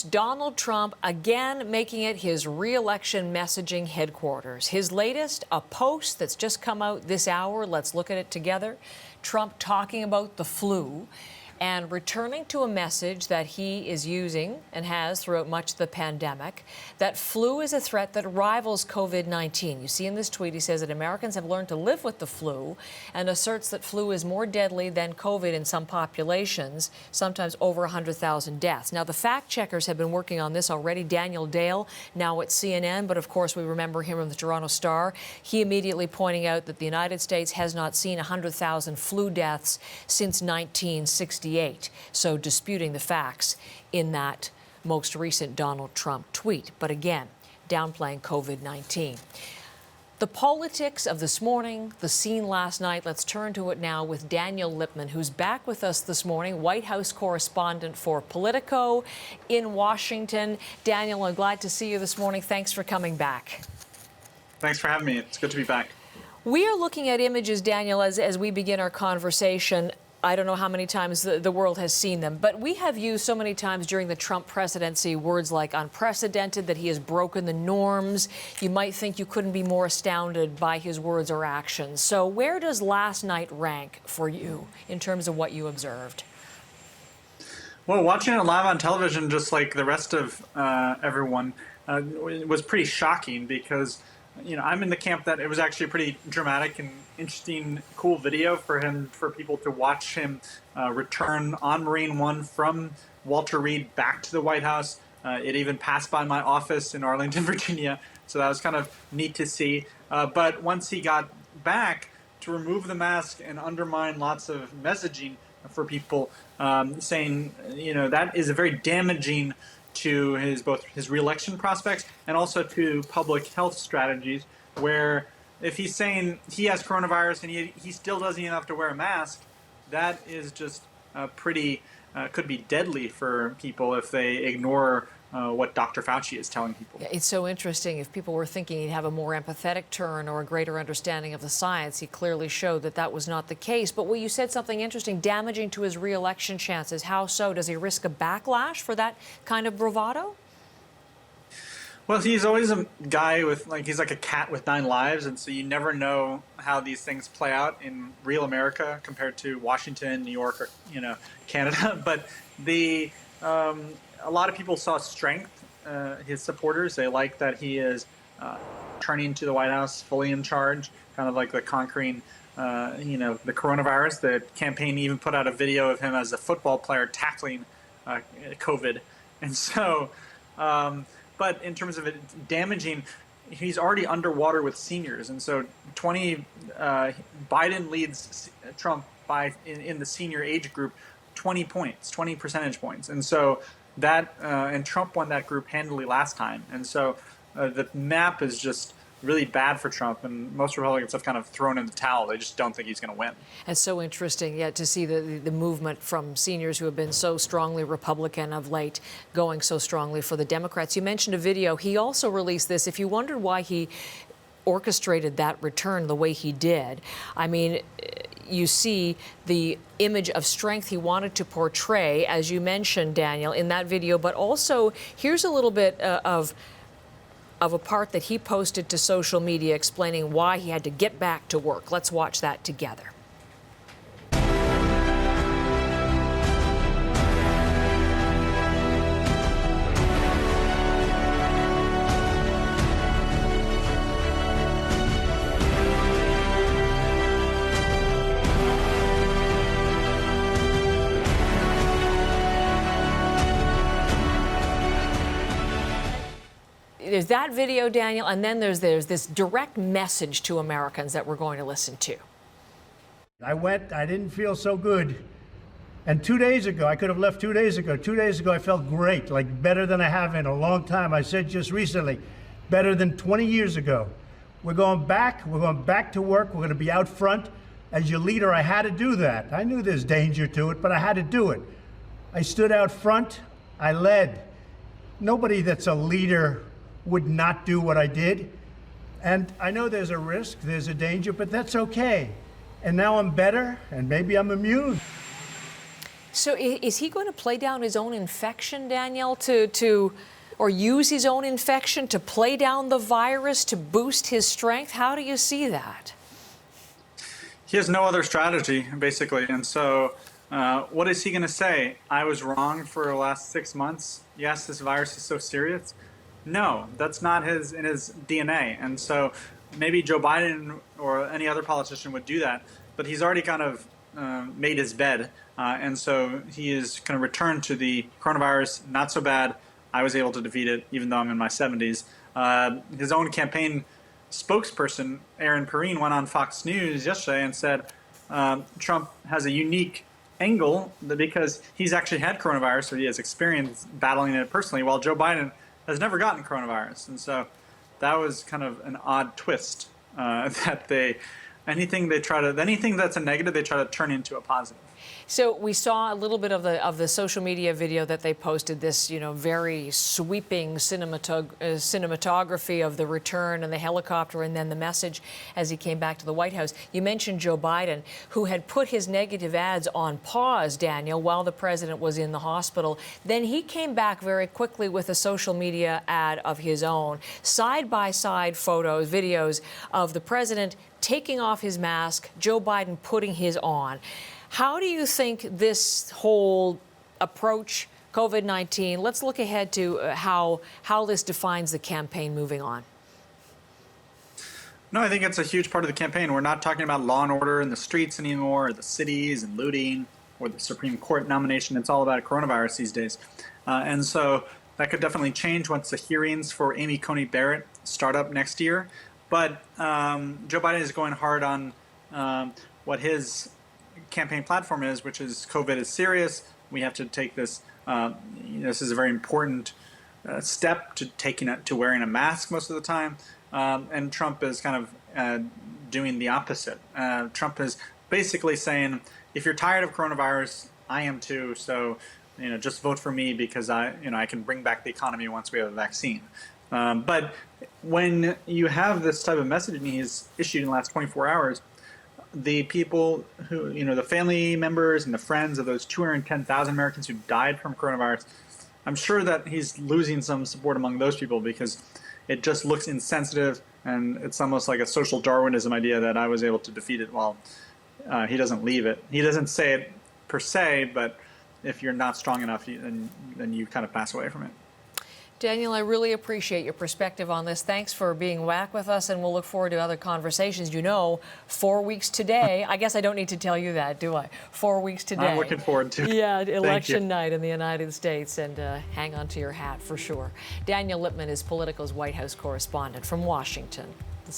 Donald Trump again making it his re-election messaging headquarters. His latest, a post that's just come out this hour. Let's look at it together. Trump talking about the flu and returning to a message that he is using and has throughout much of the pandemic, that flu is a threat that rivals COVID-19. You see in this tweet, he says that Americans have learned to live with the flu and asserts that flu is more deadly than COVID in some populations, sometimes over 100,000 deaths. Now, the fact checkers have been working on this already. Daniel Dale, now at CNN, but of course we remember him from the Toronto Star. He immediately pointing out that the United States has not seen 100,000 flu deaths since 1968. So disputing the facts in that most recent Donald Trump tweet. But again, downplaying COVID-19. The politics of this morning, the scene last night, let's turn to it now with Daniel Lippman, who's back with us this morning, White House correspondent for Politico in Washington. Daniel, I'm glad to see you this morning. Thanks for coming back. Thanks for having me. It's good to be back. We are looking at images, Daniel, as we begin our conversation. I don't know how many times the world has seen them, but we have used so many times during the Trump presidency words like unprecedented, that he has broken the norms. You might think you couldn't be more astounded by his words or actions. So where does last night rank for you in terms of what you observed? Well, watching it live on television, just like the rest of everyone, was pretty shocking because, you know, I'm in the camp that it was actually a pretty dramatic and interesting, cool video for people to watch him return on Marine One from Walter Reed back to the White House. It even passed by my office in Arlington, Virginia, so that was kind of neat to see. But once he got back, to remove the mask and undermine lots of messaging for people, saying, you know, that is a very damaging to both his re-election prospects and also to public health strategies, where if he's saying he has coronavirus and he still doesn't even have to wear a mask, that is just pretty, could be deadly for people if they ignore what Dr. Fauci is telling people. Yeah, it's so interesting. If people were thinking he'd have a more empathetic turn or a greater understanding of the science, he clearly showed that that was not the case. But you said something interesting, damaging to his re-election chances. How so? Does he risk a backlash for that kind of bravado? Well, he's always a guy with, like, he's like a cat with 9 lives, and so you never know how these things play out in real America compared to Washington, New York, or, you know, Canada. But a lot of people saw strength, his supporters. They like that he is turning to the White House fully in charge, kind of like the conquering, you know, the coronavirus. The campaign even put out a video of him as a football player tackling COVID. And so, but in terms of it damaging, he's already underwater with seniors. And so Biden leads Trump by, in the senior age group, 20 points, 20 percentage points. And so that, and Trump won that group handily last time. And so the map is just really bad for Trump, and most Republicans have kind of thrown in the towel. They just don't think he's going to win. It's so interesting, yet to see the movement from seniors who have been so strongly Republican of late going so strongly for the Democrats. You mentioned a video. He also released this. If you wondered why he orchestrated that return the way he did, I mean, you see the image of strength he wanted to portray, as you mentioned, Daniel, in that video. But also, here's a little bit of a part that he posted to social media explaining why he had to get back to work. Let's watch that together. There's that video, Daniel, and then there's this direct message to Americans that we're going to listen to. I didn't feel so good. And 2 days ago, I could have left 2 days ago. 2 days ago, I felt great, like better than I have in a long time. I said just recently, better than 20 years ago. We're going back to work. We're going to be out front. As your leader, I had to do that. I knew there's danger to it, but I had to do it. I stood out front. I led. Nobody that's a leader would not do what I did. And I know there's a risk, there's a danger, but that's okay. And now I'm better, and maybe I'm immune. So is he going to play down his own infection, Daniel, or use his own infection to play down the virus to boost his strength? How do you see that? He has no other strategy, basically. And so what is he going to say? I was wrong for the last 6 months. Yes, this virus is so serious. No, that's not in his DNA. And so maybe Joe Biden or any other politician would do that. But he's already kind of made his bed. And so he is going to return to the coronavirus. Not so bad. I was able to defeat it, even though I'm in my 70s. His own campaign spokesperson, Aaron Perrine, went on Fox News yesterday and said Trump has a unique angle because he's actually had coronavirus, so he has experience battling it personally, while Joe Biden has never gotten coronavirus. And so that was kind of an odd twist that anything that's a negative, they try to turn into a positive. So we saw a little bit of the social media video that they posted, this, very sweeping cinematography of the return and the helicopter and then the message as he came back to the White House. You mentioned Joe Biden, who had put his negative ads on pause, Daniel, while the president was in the hospital. Then he came back very quickly with a social media ad of his own. Side-by-side photos, videos of the president taking off his mask, Joe Biden putting his on. How do you think this whole approach, COVID-19, let's look ahead to how this defines the campaign moving on? No, I think it's a huge part of the campaign. We're not talking about law and order in the streets anymore, or the cities and looting, or the Supreme Court nomination. It's all about coronavirus these days. And so that could definitely change once the hearings for Amy Coney Barrett start up next year. But Joe Biden is going hard on what his campaign platform is, which is COVID is serious. We have to take this. This is a very important step to wearing a mask most of the time. And Trump is kind of doing the opposite. Trump is basically saying, if you're tired of coronavirus, I am too. So, just vote for me because I can bring back the economy once we have a vaccine. But when you have this type of messaging he's issued in the last 24 hours, the people who, the family members and the friends of those 210,000 Americans who died from coronavirus, I'm sure that he's losing some support among those people because it just looks insensitive, and it's almost like a social Darwinism idea that I was able to defeat it while he doesn't leave it. He doesn't say it per se, but if you're not strong enough, then you kind of pass away from it. Daniel, I really appreciate your perspective on this. Thanks for being back with us, and we'll look forward to other conversations. 4 weeks today. I guess I don't need to tell you that, do I? 4 weeks today. I'm looking forward to it. Yeah, election night in the United States, and hang on to your hat for sure. Daniel Lippman is Politico's White House correspondent from Washington.